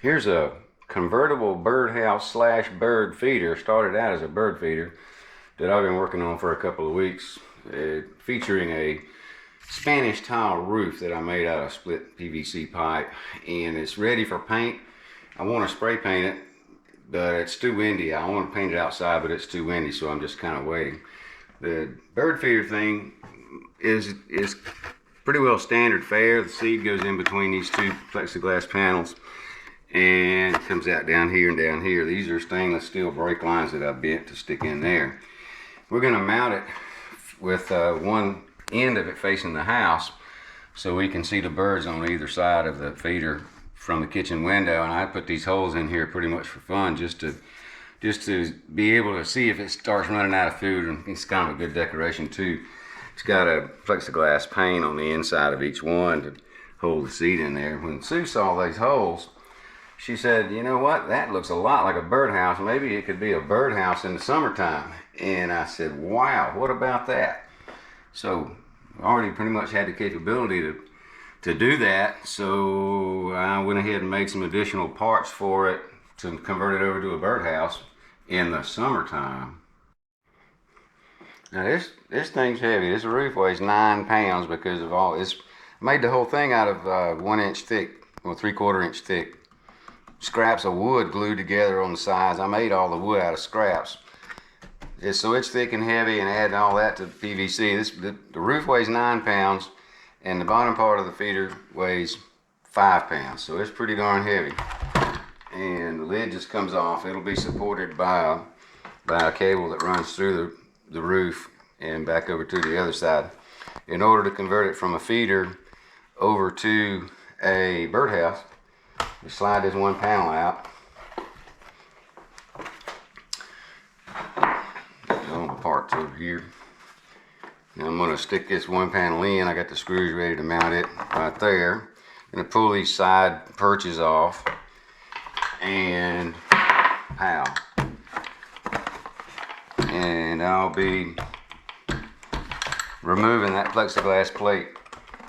Here's a convertible birdhouse slash bird feeder. Started out as a bird feeder that I've been working on for a couple of weeks, featuring a Spanish tile roof that I made out of split PVC pipe, and it's ready for paint. I want to spray paint it, but it's too windy. I want to paint it outside, but it's too windy, so I'm just kind of waiting. The bird feeder thing is pretty well standard fare. The seed goes in between these two plexiglass panels and it comes out down here and down here. These are stainless steel brake lines that I bent to stick in there. We're going to mount it with one end of it facing the house so we can see the birds on either side of the feeder from the kitchen window. And I put these holes in here pretty much for fun, just to be able to see if it starts running out of food, and it's kind of a good decoration too. It's got a plexiglass pane on the inside of each one to hold the seed in there. When Sue saw these holes, she said, "You know what, that looks a lot like a birdhouse. Maybe it could be a birdhouse in the summertime." And I said, "Wow, what about that?" So I already pretty much had the capability to do that, so I went ahead and made some additional parts for it to convert it over to a birdhouse in the summertime. Now this thing's heavy. This roof weighs 9 pounds because of all this. I made the whole thing out of 1 inch thick, or 3/4 inch thick scraps of wood glued together on the sides. I made all the wood out of scraps. Just so it's thick and heavy, and add all that to PVC. The roof weighs 9 pounds, and the bottom part of the feeder weighs 5 pounds. So it's pretty darn heavy. And the lid just comes off. It'll be supported by a cable that runs through the roof and back over to the other side. In order to convert it from a feeder over to a birdhouse, you slide this one panel out. All the parts over here. Now I'm going to stick this one panel in. I got the screws ready to mount it right there. I'm going to pull these side perches off, and pow. And I'll be removing that plexiglass plate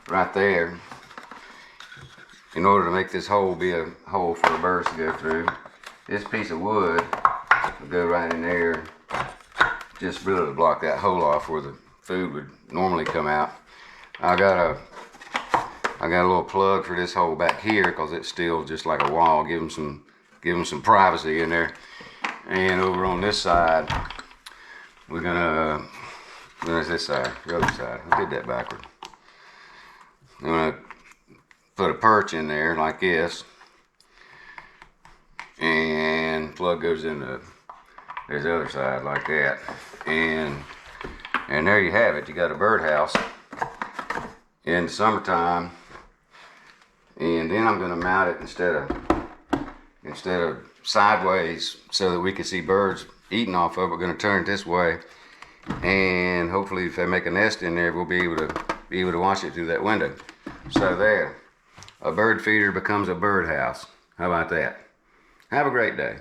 right there in order to make this hole be a hole for the birds to go through. This piece of wood will go right in there, just really to block that hole off where the food would normally come out. I got a little plug for this hole back here because it's still just like a wall. Give them some privacy in there. And over on this side, we're gonna, where's this side? The other side. I did that backward. I'm gonna put a perch in there like this, and plug goes into there's the other side like that, and there you have it. You got a birdhouse in the summertime. And then I'm gonna mount it instead of sideways so that we can see birds eating off of it. We're going to turn it this way, and hopefully if they make a nest in there, we'll be able to watch it through that window. So there, a bird feeder becomes a birdhouse. How about that? Have a great day.